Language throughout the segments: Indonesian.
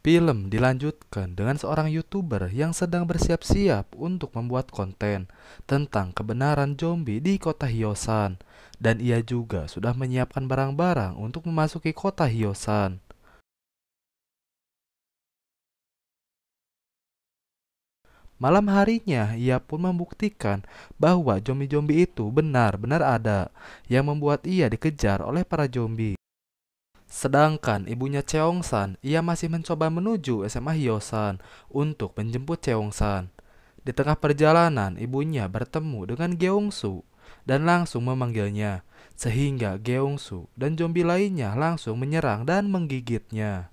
Film dilanjutkan dengan seorang YouTuber yang sedang bersiap-siap untuk membuat konten tentang kebenaran zombie di kota Hyosan. Dan ia juga sudah menyiapkan barang-barang untuk memasuki kota Hyosan. Malam harinya, ia pun membuktikan bahwa zombie-zombie itu benar-benar ada, yang membuat ia dikejar oleh para zombie. Sedangkan ibunya Cheongsan, ia masih mencoba menuju SMA Hyosan untuk menjemput Cheongsan. Di tengah perjalanan, ibunya bertemu dengan Geongsu dan langsung memanggilnya, sehingga Geongsu dan zombie lainnya langsung menyerang dan menggigitnya.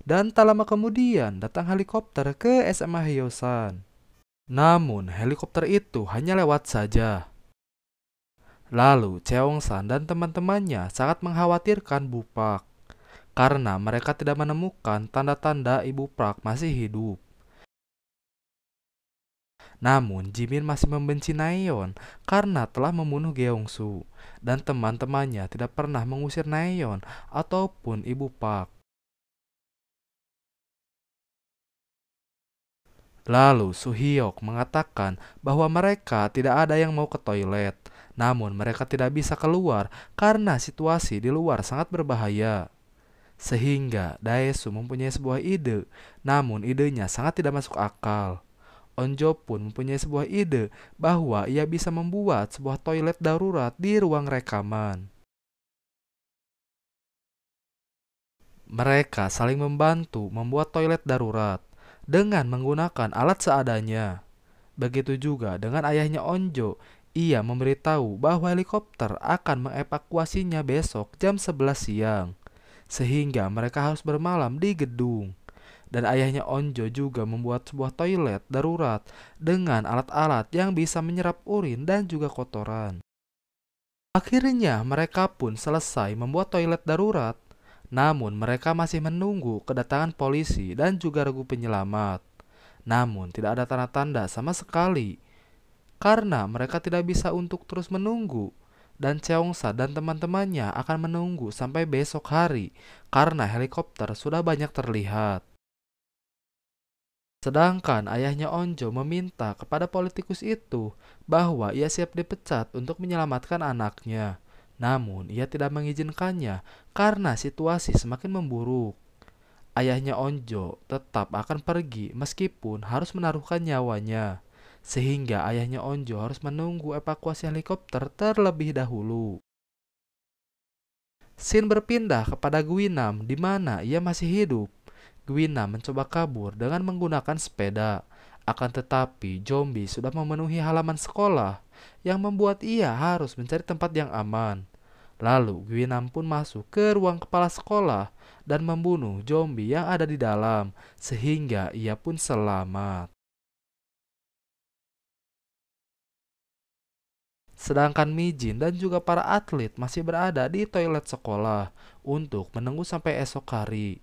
Dan tak lama kemudian datang helikopter ke SMA Hyosan. Namun helikopter itu hanya lewat saja. Lalu Cheongsan dan teman-temannya sangat mengkhawatirkan Bupak karena mereka tidak menemukan tanda-tanda Ibu Park masih hidup. Namun Jimin masih membenci Naeon karena telah membunuh Geongsu dan teman-temannya tidak pernah mengusir Naeon ataupun Ibu Park. Lalu Suhyok mengatakan bahwa mereka tidak ada yang mau ke toilet, namun mereka tidak bisa keluar karena situasi di luar sangat berbahaya. Sehingga Daesu mempunyai sebuah ide, namun idenya sangat tidak masuk akal. Onjo pun mempunyai sebuah ide bahwa ia bisa membuat sebuah toilet darurat di ruang rekaman. Mereka saling membantu membuat toilet darurat dengan menggunakan alat seadanya. Begitu juga dengan ayahnya Onjo, ia memberitahu bahwa helikopter akan mengevakuasinya besok jam 11 siang. Sehingga mereka harus bermalam di gedung. Dan ayahnya Onjo juga membuat sebuah toilet darurat dengan alat-alat yang bisa menyerap urin dan juga kotoran. Akhirnya mereka pun selesai membuat toilet darurat. Namun mereka masih menunggu kedatangan polisi dan juga regu penyelamat. Namun tidak ada tanda-tanda sama sekali. Karena mereka tidak bisa untuk terus menunggu. Dan Cheongsa dan teman-temannya akan menunggu sampai besok hari karena helikopter sudah banyak terlihat. Sedangkan ayahnya Onjo meminta kepada politikus itu bahwa ia siap dipecat untuk menyelamatkan anaknya. Namun ia tidak mengizinkannya karena situasi semakin memburuk. Ayahnya Onjo tetap akan pergi meskipun harus menaruhkan nyawanya. Sehingga ayahnya Onjo harus menunggu evakuasi helikopter terlebih dahulu. Scene berpindah kepada Gwinam di mana ia masih hidup. Gwina mencoba kabur dengan menggunakan sepeda. Akan tetapi, zombie sudah memenuhi halaman sekolah yang membuat ia harus mencari tempat yang aman. Lalu, Gwina pun masuk ke ruang kepala sekolah dan membunuh zombie yang ada di dalam, sehingga ia pun selamat. Sedangkan Mijin dan juga para atlet masih berada di toilet sekolah untuk menunggu sampai esok hari.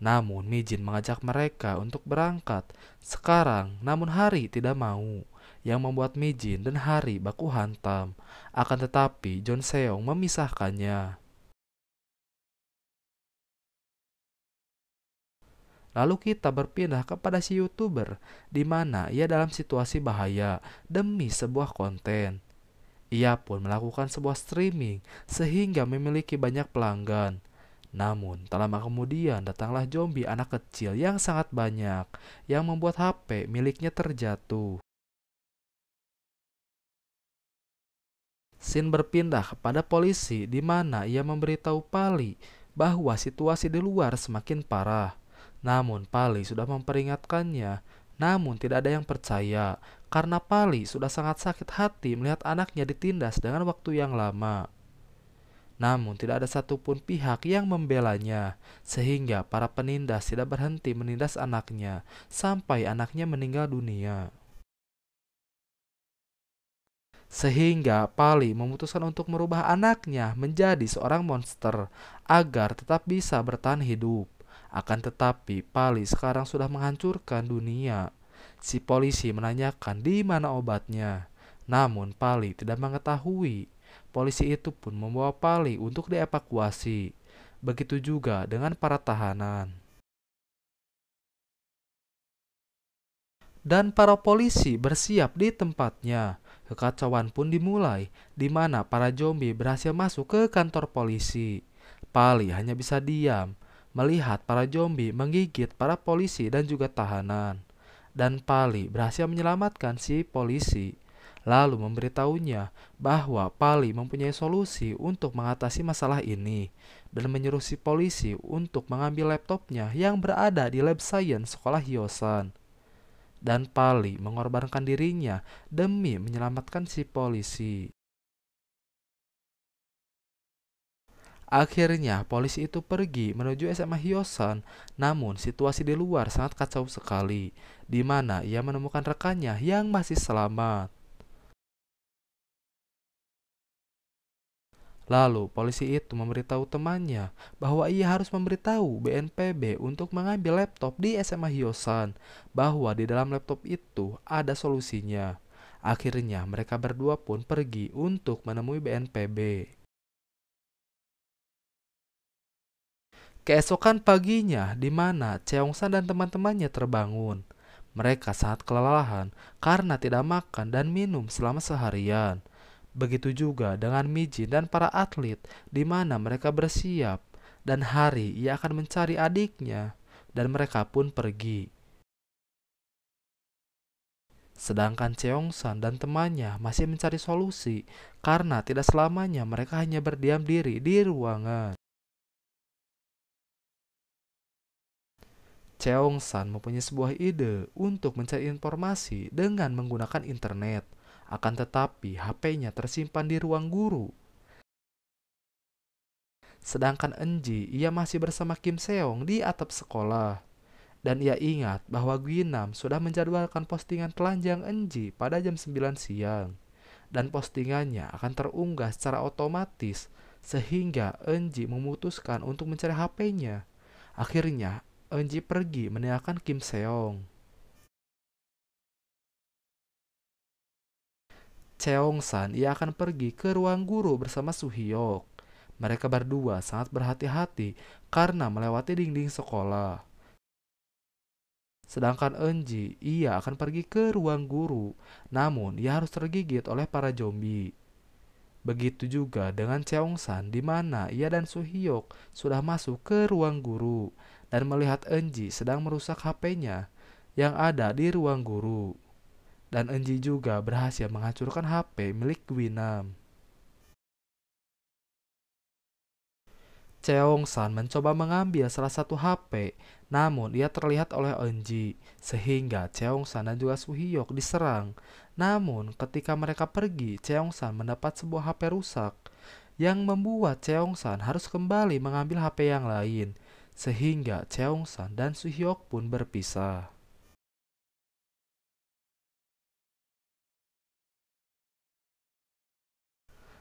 Namun Mijin mengajak mereka untuk berangkat sekarang, namun Hari tidak mau, yang membuat Mijin dan Hari baku hantam. Akan tetapi John Seong memisahkannya. Lalu kita berpindah kepada si YouTuber di mana ia dalam situasi bahaya demi sebuah konten. Ia pun melakukan sebuah streaming sehingga memiliki banyak pelanggan. Namun, tak lama kemudian datanglah zombie anak kecil yang sangat banyak yang membuat HP miliknya terjatuh. Scene berpindah kepada polisi di mana ia memberitahu Pali bahwa situasi di luar semakin parah. Namun Pali sudah memperingatkannya, namun tidak ada yang percaya karena Pali sudah sangat sakit hati melihat anaknya ditindas dengan waktu yang lama. Namun tidak ada satupun pihak yang membelanya, sehingga para penindas tidak berhenti menindas anaknya sampai anaknya meninggal dunia. Sehingga Pali memutuskan untuk merubah anaknya menjadi seorang monster agar tetap bisa bertahan hidup. Akan tetapi Pali sekarang sudah menghancurkan dunia. Si polisi menanyakan di mana obatnya. Namun Pali tidak mengetahui. polisi itu pun membawa Pali untuk dievakuasi. Begitu juga dengan para tahanan. Dan para polisi bersiap di tempatnya. Kekacauan pun dimulai, di mana para zombie berhasil masuk ke kantor polisi. Pali hanya bisa diam, melihat para zombie menggigit para polisi dan juga tahanan. Dan Pali berhasil menyelamatkan si polisi, lalu memberitahunya bahwa Pali mempunyai solusi untuk mengatasi masalah ini, dan menyuruh si polisi untuk mengambil laptopnya yang berada di lab science sekolah Hyosan. Dan Pali mengorbankan dirinya demi menyelamatkan si polisi. Akhirnya polisi itu pergi menuju SMA Hyosan, namun situasi di luar sangat kacau sekali, di mana ia menemukan rekannya yang masih selamat. Lalu polisi itu memberitahu temannya bahwa ia harus memberitahu BNPB untuk mengambil laptop di SMA Hyosan, bahwa di dalam laptop itu ada solusinya. Akhirnya mereka berdua pun pergi untuk menemui BNPB. Keesokan paginya, di mana Cheongsan dan teman-temannya terbangun. Mereka sangat kelelahan karena tidak makan dan minum selama seharian. Begitu juga dengan Mijin dan para atlet, di mana mereka bersiap. Dan Hari ia akan mencari adiknya, dan mereka pun pergi. Sedangkan Cheongsan dan temannya masih mencari solusi, karena tidak selamanya mereka hanya berdiam diri di ruangan. Cheongsan mempunyai sebuah ide untuk mencari informasi dengan menggunakan internet. Akan tetapi HP-nya tersimpan di ruang guru. Sedangkan Enji, ia masih bersama Kim Seong di atap sekolah. Dan ia ingat bahwa Guinam sudah menjadwalkan postingan telanjang Enji pada jam 9 siang. Dan postingannya akan terunggah secara otomatis, sehingga Enji memutuskan untuk mencari HP-nya. Akhirnya, Enji pergi meninggalkan Kim Seong. Cheongsan ia akan pergi ke ruang guru bersama Suhyok. Mereka berdua sangat berhati-hati karena melewati dinding sekolah. Sedangkan Enji ia akan pergi ke ruang guru, namun ia harus tergigit oleh para zombie. Begitu juga dengan Cheongsan, di mana ia dan Suhyok sudah masuk ke ruang guru dan melihat Enji sedang merusak HP-nya yang ada di ruang guru. Dan Enji juga berhasil menghancurkan HP milik Gwinam. Cheongsan mencoba mengambil salah satu HP, namun ia terlihat oleh Enji, sehingga Cheongsan dan juga Suhyok diserang. Namun ketika mereka pergi, Cheongsan mendapat sebuah HP rusak, yang membuat Cheongsan harus kembali mengambil HP yang lain, sehingga Cheongsan dan Suhyok pun berpisah.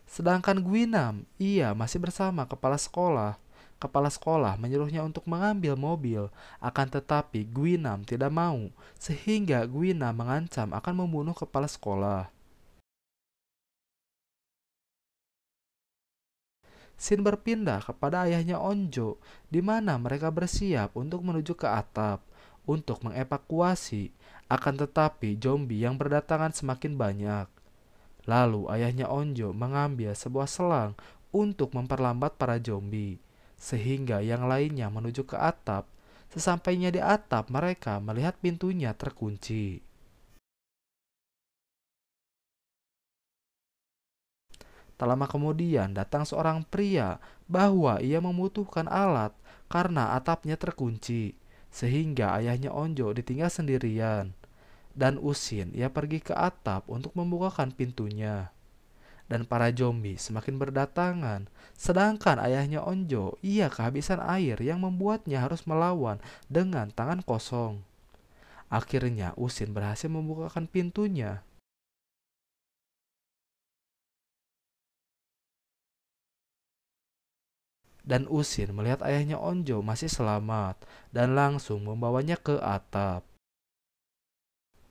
Sedangkan Gwinam, ia masih bersama kepala sekolah. Kepala sekolah menyuruhnya untuk mengambil mobil, akan tetapi Gwinam tidak mau, sehingga Gwinam mengancam akan membunuh kepala sekolah. Shin berpindah kepada ayahnya Onjo, di mana mereka bersiap untuk menuju ke atap untuk mengevakuasi. Akan tetapi zombie yang berdatangan semakin banyak. Lalu ayahnya Onjo mengambil sebuah selang untuk memperlambat para zombie, sehingga yang lainnya menuju ke atap. Sesampainya di atap, mereka melihat pintunya terkunci. Tak lama kemudian datang seorang pria bahwa ia membutuhkan alat karena atapnya terkunci, sehingga ayahnya Onjo ditinggal sendirian. Dan Usin ia pergi ke atap untuk membukakan pintunya. Dan para zombie semakin berdatangan. Sedangkan ayahnya Onjo, ia kehabisan air yang membuatnya harus melawan dengan tangan kosong. Akhirnya Usin berhasil membukakan pintunya. Dan Usin melihat ayahnya Onjo masih selamat dan langsung membawanya ke atap.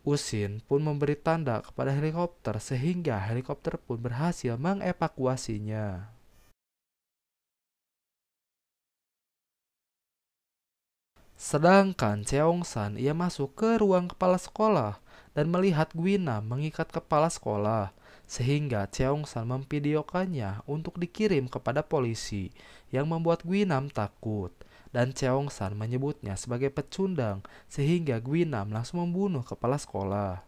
Usin pun memberi tanda kepada helikopter sehingga helikopter pun berhasil mengevakuasinya. Sedangkan Cheongsan ia masuk ke ruang kepala sekolah dan melihat Gwina mengikat kepala sekolah, sehingga Cheongsan memvideokannya untuk dikirim kepada polisi yang membuat Gwinam takut. Dan Cheongsan menyebutnya sebagai pecundang sehingga Gwinam langsung membunuh kepala sekolah.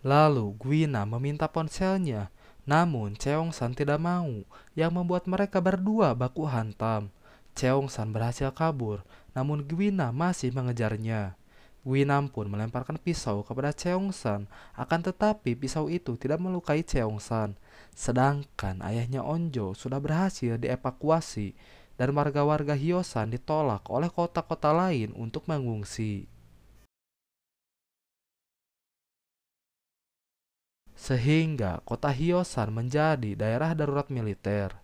Lalu Gwina meminta ponselnya, namun Cheongsan tidak mau, yang membuat mereka berdua baku hantam. Cheongsan berhasil kabur, namun Gwina masih mengejarnya. Gwinam pun melemparkan pisau kepada Cheongsan, akan tetapi pisau itu tidak melukai Cheongsan. Sedangkan ayahnya Onjo sudah berhasil dievakuasi, dan warga-warga Hyosan ditolak oleh kota-kota lain untuk mengungsi. Sehingga kota Hyosan menjadi daerah darurat militer.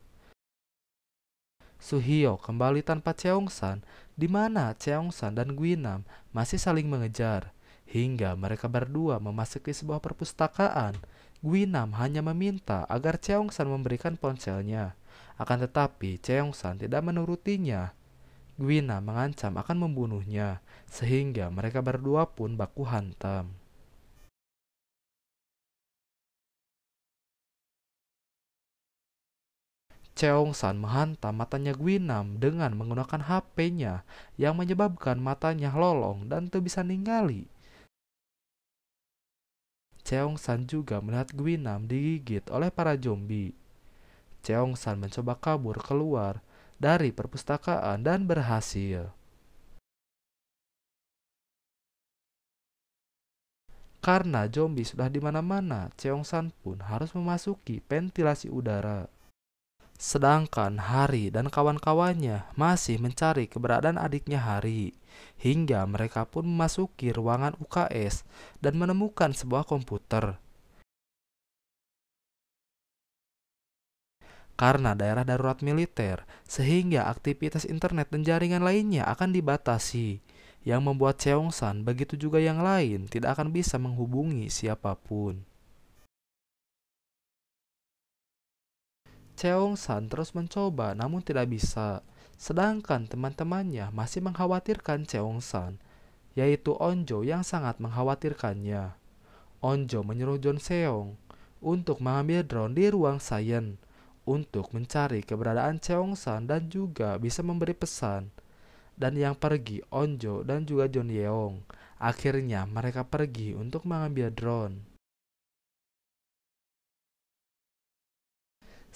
Suhyo kembali tanpa Cheongsan, di mana Cheongsan dan Gwinam masih saling mengejar, hingga mereka berdua memasuki sebuah perpustakaan. Gwinam hanya meminta agar Cheongsan memberikan ponselnya, akan tetapi Cheongsan tidak menurutinya. Gwinam mengancam akan membunuhnya, sehingga mereka berdua pun baku hantam. Cheongsan menghantam matanya Gwinam dengan menggunakan HP-nya yang menyebabkan matanya lolong dan tak bisa ningali. Cheongsan juga melihat Gwinam digigit oleh para zombie. Cheongsan mencoba kabur keluar dari perpustakaan dan berhasil. Karena zombie sudah di mana-mana, Cheongsan pun harus memasuki ventilasi udara. Sedangkan Hari dan kawan-kawannya masih mencari keberadaan adiknya Hari, hingga mereka pun memasuki ruangan UKS dan menemukan sebuah komputer. Karena daerah darurat militer, sehingga aktivitas internet dan jaringan lainnya akan dibatasi, yang membuat Cheongsan begitu juga yang lain tidak akan bisa menghubungi siapapun. Cheongsan terus mencoba namun tidak bisa, sedangkan teman-temannya masih mengkhawatirkan Cheongsan, yaitu Onjo yang sangat mengkhawatirkannya. Onjo menyuruh John Seong untuk mengambil drone di ruang sains untuk mencari keberadaan Cheongsan dan juga bisa memberi pesan. Dan yang pergi Onjo dan juga John Yeong. Akhirnya mereka pergi untuk mengambil drone.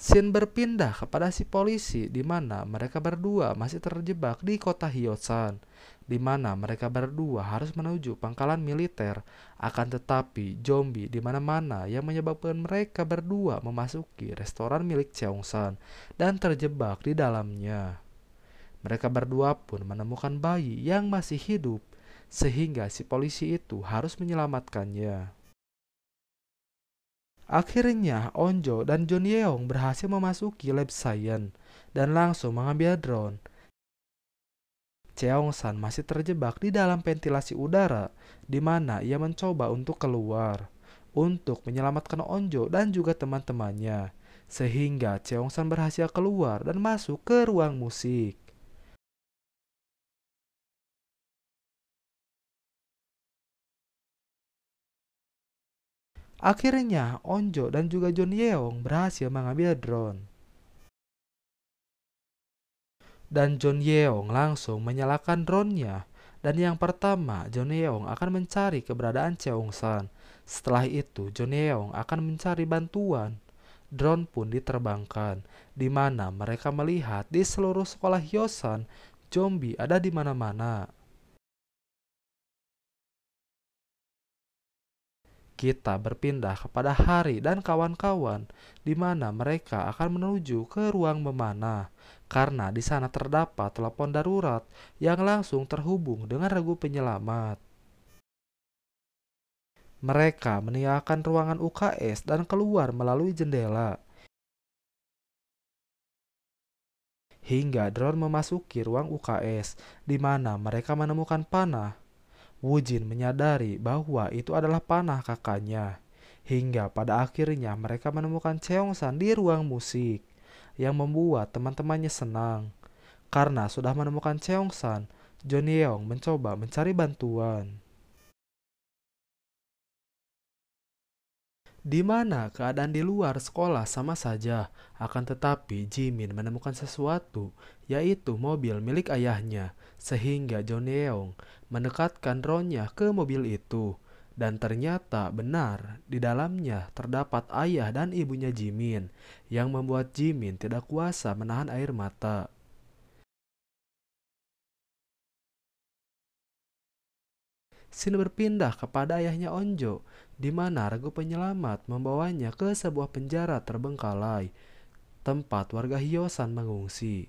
Scene berpindah kepada si polisi di mana mereka berdua masih terjebak di kota Hyosan, di mana mereka berdua harus menuju pangkalan militer. Akan tetapi zombie di mana-mana yang menyebabkan mereka berdua memasuki restoran milik Cheongsan dan terjebak di dalamnya. Mereka berdua pun menemukan bayi yang masih hidup, sehingga si polisi itu harus menyelamatkannya. Akhirnya, Onjo dan John Yeong berhasil memasuki lab science dan langsung mengambil drone. Cheongsan masih terjebak di dalam ventilasi udara, di mana ia mencoba untuk keluar, untuk menyelamatkan Onjo dan juga teman-temannya, sehingga Cheongsan berhasil keluar dan masuk ke ruang musik. Akhirnya, Onjo dan juga John Yeong berhasil mengambil drone. Dan John Yeong langsung menyalakan drone-nya. Dan yang pertama, John Yeong akan mencari keberadaan Cheongsan. Setelah itu, John Yeong akan mencari bantuan. Drone pun diterbangkan, di mana mereka melihat di seluruh sekolah Hyosan, zombie ada di mana-mana. Kita berpindah kepada Hari dan kawan-kawan, di mana mereka akan menuju ke ruang memanah, karena di sana terdapat telepon darurat yang langsung terhubung dengan regu penyelamat. Mereka meninggalkan ruangan UKS dan keluar melalui jendela, hingga drone memasuki ruang UKS di mana mereka menemukan panah. Wujin menyadari bahwa itu adalah panah kakaknya. Hingga pada akhirnya mereka menemukan Cheongsan di ruang musik yang membuat teman-temannya senang. Karena sudah menemukan Cheongsan, Jonyeong mencoba mencari bantuan. Di mana keadaan di luar sekolah sama saja, akan tetapi Jimin menemukan sesuatu, yaitu mobil milik ayahnya, sehingga Jonyeong mendekatkan drone-nya ke mobil itu. Dan ternyata benar, di dalamnya terdapat ayah dan ibunya Jimin, yang membuat Jimin tidak kuasa menahan air mata. Scene berpindah kepada ayahnya Onjo, di mana regu penyelamat membawanya ke sebuah penjara terbengkalai, tempat warga Hyosan mengungsi.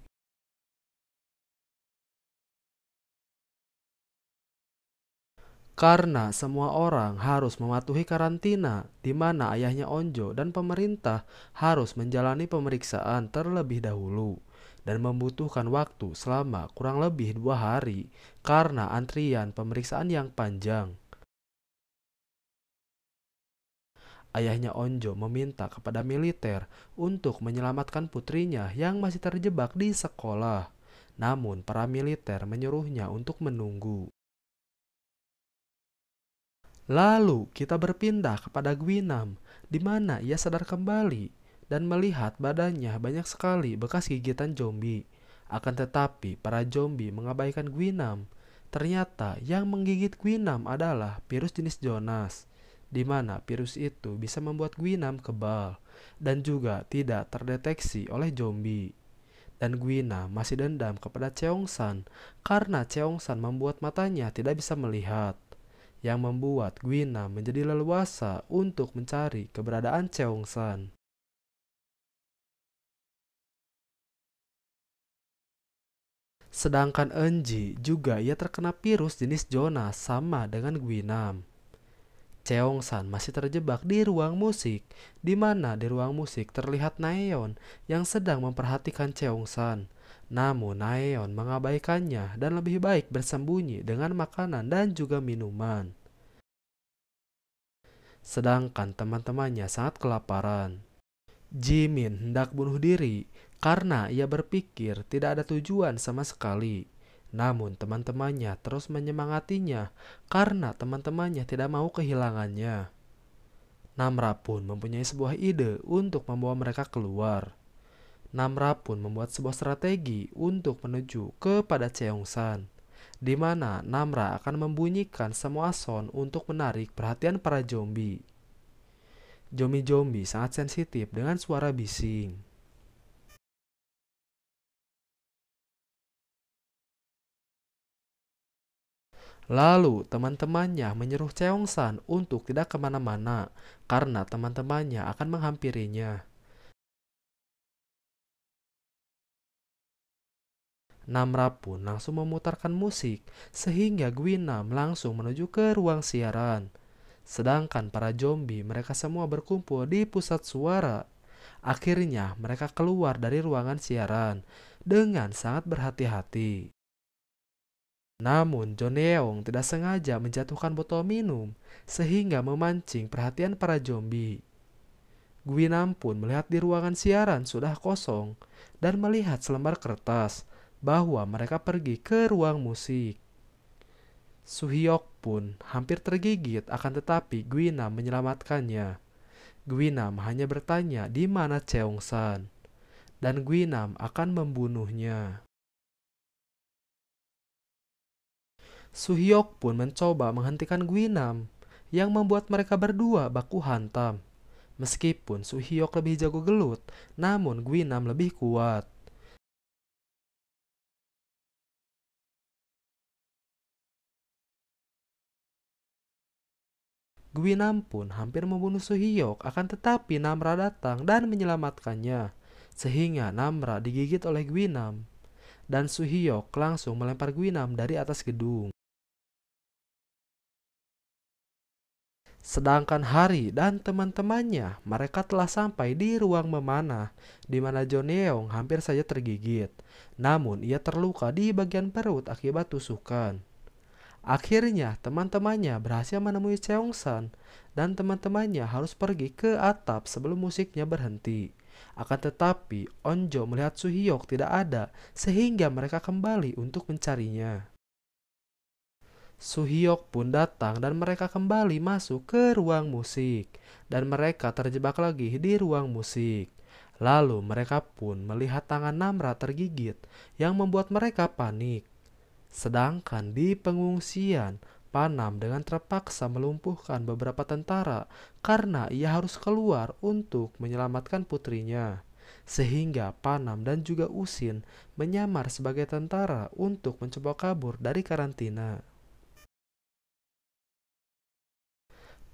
Karena semua orang harus mematuhi karantina, di mana ayahnya Onjo dan pemerintah harus menjalani pemeriksaan terlebih dahulu dan membutuhkan waktu selama kurang lebih 2 hari karena antrian pemeriksaan yang panjang. Ayahnya Onjo meminta kepada militer untuk menyelamatkan putrinya yang masih terjebak di sekolah. Namun para militer menyuruhnya untuk menunggu. Lalu kita berpindah kepada Gwinam, di mana ia sadar kembali dan melihat badannya banyak sekali bekas gigitan zombie. Akan tetapi para zombie mengabaikan Gwinam. Ternyata yang menggigit Gwinam adalah virus jenis Jonas, di mana virus itu bisa membuat Gwinam kebal dan juga tidak terdeteksi oleh zombie. Dan Gwinam masih dendam kepada Cheongsan karena Cheongsan membuat matanya tidak bisa melihat, yang membuat Gwinam menjadi leluasa untuk mencari keberadaan Cheongsan. Sedangkan Eunji juga ia terkena virus jenis Jonas sama dengan Gwinam. Cheongsan masih terjebak di ruang musik, di mana di ruang musik terlihat Naeon yang sedang memperhatikan Cheongsan. Namun Naeon mengabaikannya dan lebih baik bersembunyi dengan makanan dan juga minuman. Sedangkan teman-temannya sangat kelaparan. Jimin hendak bunuh diri karena ia berpikir tidak ada tujuan sama sekali. Namun teman-temannya terus menyemangatinya karena teman-temannya tidak mau kehilangannya. Namra pun mempunyai sebuah ide untuk membawa mereka keluar. Namra pun membuat sebuah strategi untuk menuju kepada Cheongsan, di mana Namra akan membunyikan semua sound untuk menarik perhatian para zombie. Zombie-zombie sangat sensitif dengan suara bising. Lalu teman-temannya menyuruh Cheongsan untuk tidak kemana-mana karena teman-temannya akan menghampirinya. Namra pun langsung memutarkan musik sehingga Gwinam langsung menuju ke ruang siaran. Sedangkan para zombie mereka semua berkumpul di pusat suara. Akhirnya mereka keluar dari ruangan siaran dengan sangat berhati-hati. Namun Jonyeong tidak sengaja menjatuhkan botol minum sehingga memancing perhatian para zombie. Gwinam pun melihat di ruangan siaran sudah kosong dan melihat selembar kertas bahwa mereka pergi ke ruang musik. Suhyok pun hampir tergigit akan tetapi Gwinam menyelamatkannya. Gwinam hanya bertanya di mana Cheongsan dan Gwinam akan membunuhnya. Suhyok pun mencoba menghentikan Gwinam yang membuat mereka berdua baku hantam. Meskipun Suhyok lebih jago gelut, namun Gwinam lebih kuat. Gwinam pun hampir membunuh Suhyok akan tetapi Namra datang dan menyelamatkannya. Sehingga Namra digigit oleh Gwinam dan Suhyok langsung melempar Gwinam dari atas gedung. Sedangkan Hari dan teman-temannya, mereka telah sampai di ruang memanah, di mana Joneong hampir saja tergigit. Namun ia terluka di bagian perut akibat tusukan. Akhirnya teman-temannya berhasil menemui Cheongsan dan teman-temannya harus pergi ke atap sebelum musiknya berhenti. Akan tetapi Onjo melihat Suhyok tidak ada sehingga mereka kembali untuk mencarinya. Suhyok pun datang dan mereka kembali masuk ke ruang musik dan mereka terjebak lagi di ruang musik. Lalu mereka pun melihat tangan Namra tergigit yang membuat mereka panik. Sedangkan di pengungsian, Panam dengan terpaksa melumpuhkan beberapa tentara karena ia harus keluar untuk menyelamatkan putrinya. Sehingga Panam dan juga Usin menyamar sebagai tentara untuk mencoba kabur dari karantina.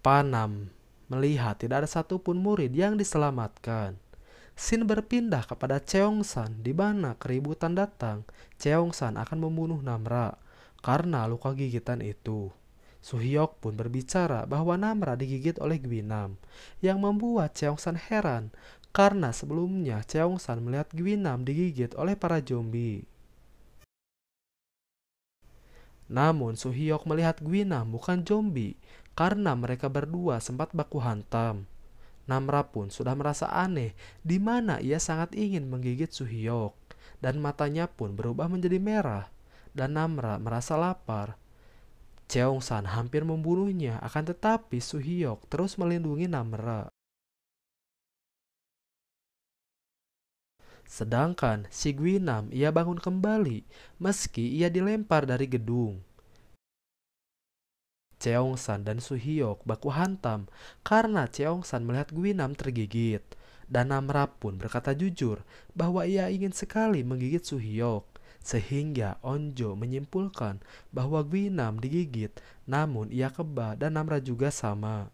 Panam melihat tidak ada satupun murid yang diselamatkan. Sin berpindah kepada Cheongsan di mana keributan datang. Cheongsan akan membunuh Namra karena luka gigitan itu. Suhyok pun berbicara bahwa Namra digigit oleh Gwinam yang membuat Cheongsan heran karena sebelumnya Cheongsan melihat Gwinam digigit oleh para zombie. Namun Suhyok melihat Gwinam bukan zombie karena mereka berdua sempat baku hantam. Namra pun sudah merasa aneh di mana ia sangat ingin menggigit Suhyok dan matanya pun berubah menjadi merah dan Namra merasa lapar. Cheongsan hampir membunuhnya akan tetapi Suhyok terus melindungi Namra. Sedangkan si Gwinam ia bangun kembali meski ia dilempar dari gedung. Cheongsan dan Suhyok baku hantam karena Cheongsan melihat Gwinam tergigit. Dan Namra pun berkata jujur bahwa ia ingin sekali menggigit Suhyok. Sehingga Onjo menyimpulkan bahwa Gwinam digigit, namun ia kebal dan Namra juga sama.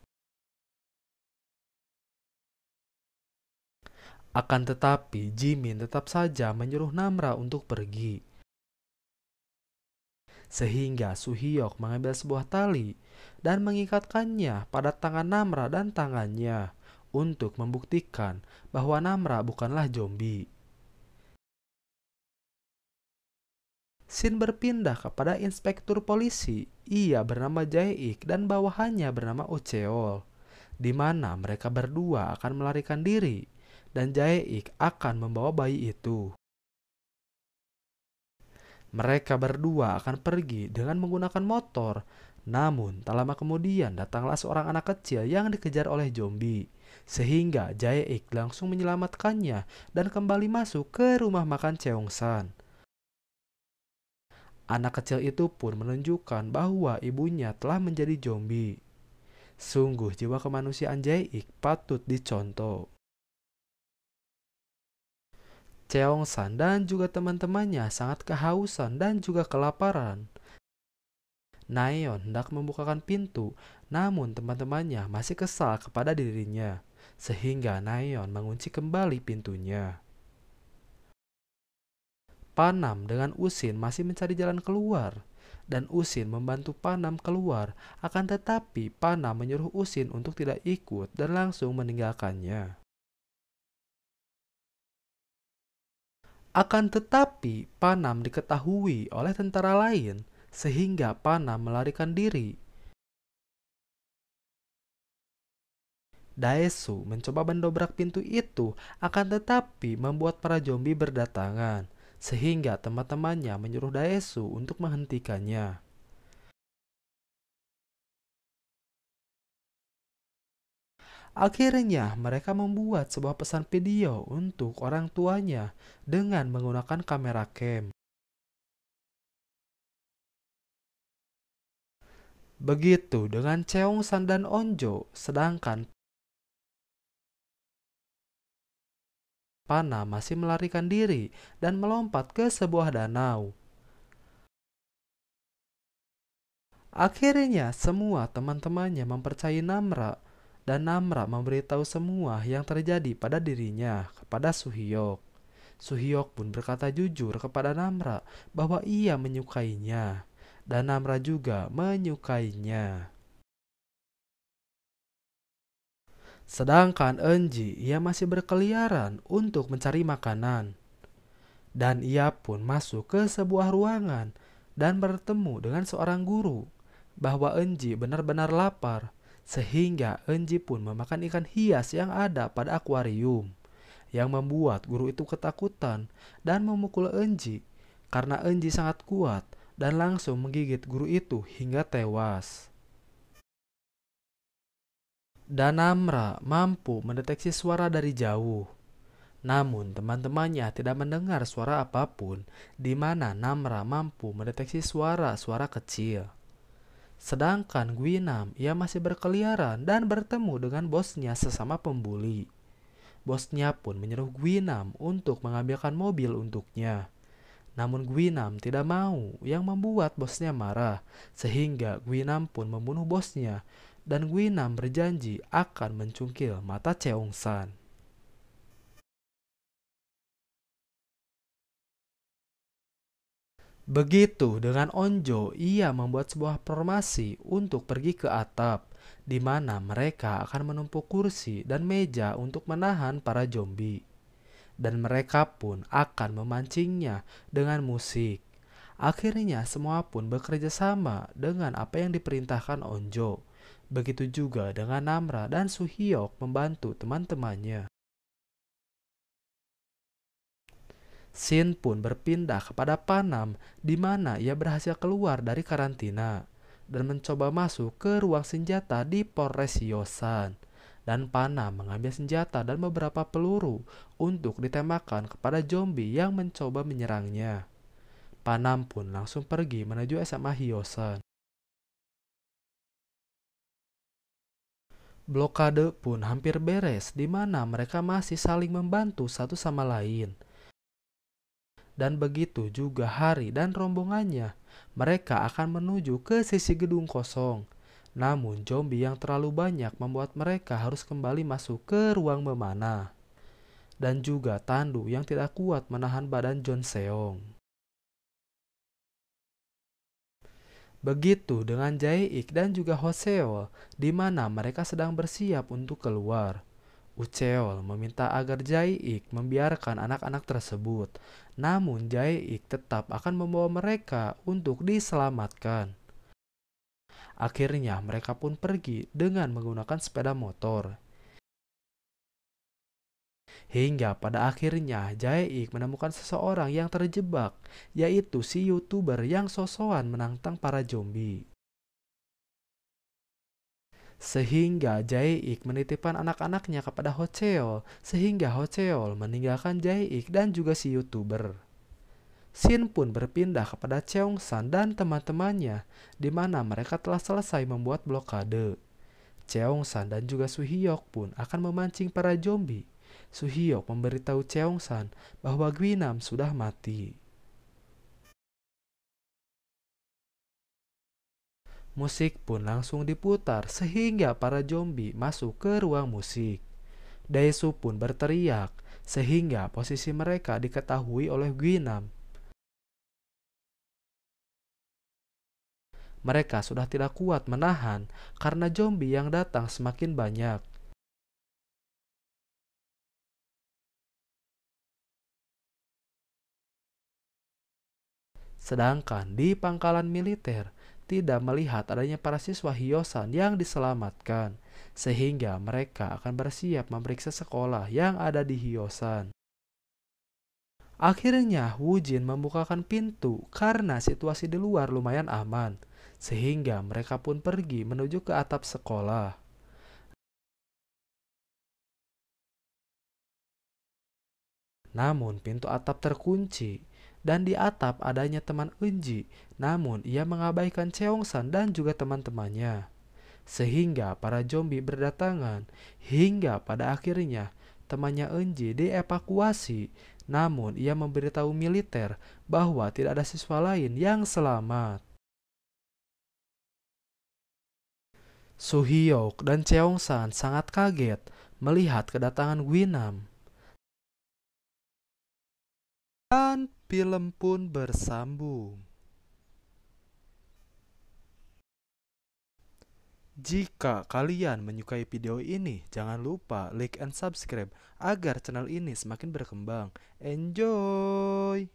Akan tetapi Jimin tetap saja menyuruh Namra untuk pergi. Sehingga Suhyok mengambil sebuah tali dan mengikatkannya pada tangan Namra dan tangannya untuk membuktikan bahwa Namra bukanlah zombie. Shin berpindah kepada inspektur polisi. Ia bernama Jae-ik dan bawahannya bernama Ucheol, di mana mereka berdua akan melarikan diri dan Jae-ik akan membawa bayi itu. Mereka berdua akan pergi dengan menggunakan motor. Namun, tak lama kemudian datanglah seorang anak kecil yang dikejar oleh zombie. Sehingga Jae-ik langsung menyelamatkannya dan kembali masuk ke rumah makan Cheongsan. Anak kecil itu pun menunjukkan bahwa ibunya telah menjadi zombie. Sungguh jiwa kemanusiaan Jae-ik patut dicontoh. Cheongsan dan juga teman-temannya sangat kehausan dan juga kelaparan. Naeon hendak membukakan pintu, namun teman-temannya masih kesal kepada dirinya, sehingga Naeon mengunci kembali pintunya. Panam dengan Usin masih mencari jalan keluar, dan Usin membantu Panam keluar, akan tetapi Panam menyuruh Usin untuk tidak ikut dan langsung meninggalkannya. Akan tetapi Panam diketahui oleh tentara lain, sehingga Panam melarikan diri. Daesu mencoba mendobrak pintu itu, akan tetapi membuat para zombie berdatangan, sehingga teman-temannya menyuruh Daesu untuk menghentikannya. Akhirnya mereka membuat sebuah pesan video untuk orang tuanya dengan menggunakan kamera cam. Begitu dengan Cheongsan dan Onjo, sedangkan Pana masih melarikan diri dan melompat ke sebuah danau. Akhirnya semua teman-temannya mempercayai Namra dan Namra memberitahu semua yang terjadi pada dirinya kepada Suhyok. Suhyok pun berkata jujur kepada Namra bahwa ia menyukainya dan Namra juga menyukainya. Sedangkan Enji ia masih berkeliaran untuk mencari makanan. Dan ia pun masuk ke sebuah ruangan dan bertemu dengan seorang guru bahwa Enji benar-benar lapar, sehingga Enji pun memakan ikan hias yang ada pada akuarium, yang membuat guru itu ketakutan dan memukul Enji karena Enji sangat kuat dan langsung menggigit guru itu hingga tewas. Dan Namra mampu mendeteksi suara dari jauh. Namun teman-temannya tidak mendengar suara apapun, di mana Namra mampu mendeteksi suara-suara kecil. Sedangkan Gwynam ia masih berkeliaran dan bertemu dengan bosnya sesama pembuli. Bosnya pun menyuruh Gwynam untuk mengambilkan mobil untuknya. Namun Gwynam tidak mau, yang membuat bosnya marah, sehingga Gwynam pun membunuh bosnya, dan Gwynam berjanji akan mencungkil mata Cheongsan. Begitu dengan Onjo, ia membuat sebuah formasi untuk pergi ke atap, di mana mereka akan menumpuk kursi dan meja untuk menahan para zombie. Dan mereka pun akan memancingnya dengan musik. Akhirnya semua pun bekerja sama dengan apa yang diperintahkan Onjo. Begitu juga dengan Namra dan Suhyok membantu teman-temannya. Shin pun berpindah kepada Panam, di mana ia berhasil keluar dari karantina dan mencoba masuk ke ruang senjata di Polres Yosan. Dan Panam mengambil senjata dan beberapa peluru untuk ditembakkan kepada zombie yang mencoba menyerangnya. Panam pun langsung pergi menuju SMA Hyosan. Blokade pun hampir beres, di mana mereka masih saling membantu satu sama lain. Dan begitu juga Hari dan rombongannya. Mereka akan menuju ke sisi gedung kosong. Namun zombie yang terlalu banyak membuat mereka harus kembali masuk ke ruang memanah. Dan juga Tandu yang tidak kuat menahan badan John Seong. Begitu dengan Jae-ik dan juga Hoseo, di mana mereka sedang bersiap untuk keluar. Ucheol meminta agar Jae-ik membiarkan anak-anak tersebut, namun Jae-ik tetap akan membawa mereka untuk diselamatkan. Akhirnya mereka pun pergi dengan menggunakan sepeda motor. Hingga pada akhirnya Jae-ik menemukan seseorang yang terjebak, yaitu si YouTuber yang sosokan menantang para zombie. Sehingga Jae-ik menitipkan anak-anaknya kepada Hocheol, sehingga Hocheol meninggalkan Jae-ik dan juga si YouTuber. Shin pun berpindah kepada Cheongsan dan teman-temannya, di mana mereka telah selesai membuat blokade. Cheongsan dan juga Suhyok pun akan memancing para zombie. Suhyok memberitahu Cheongsan bahwa Gwynam sudah mati. Musik pun langsung diputar sehingga para zombie masuk ke ruang musik. Daesu pun berteriak sehingga posisi mereka diketahui oleh Gwynam. Mereka sudah tidak kuat menahan karena zombie yang datang semakin banyak. Sedangkan di pangkalan militer tidak melihat adanya para siswa Hyosan yang diselamatkan, sehingga mereka akan bersiap memeriksa sekolah yang ada di Hyosan. Akhirnya Wujin membukakan pintu karena situasi di luar lumayan aman, sehingga mereka pun pergi menuju ke atap sekolah. Namun pintu atap terkunci, dan di atap adanya teman Eunji, namun ia mengabaikan Cheongsan dan juga teman-temannya. Sehingga para zombie berdatangan, hingga pada akhirnya temannya Eunji dievakuasi, namun ia memberitahu militer bahwa tidak ada siswa lain yang selamat. Suhyok dan Cheongsan sangat kaget melihat kedatangan Gwynam. Dan film pun bersambung. Jika kalian menyukai video ini, jangan lupa like and subscribe agar channel ini semakin berkembang. Enjoy!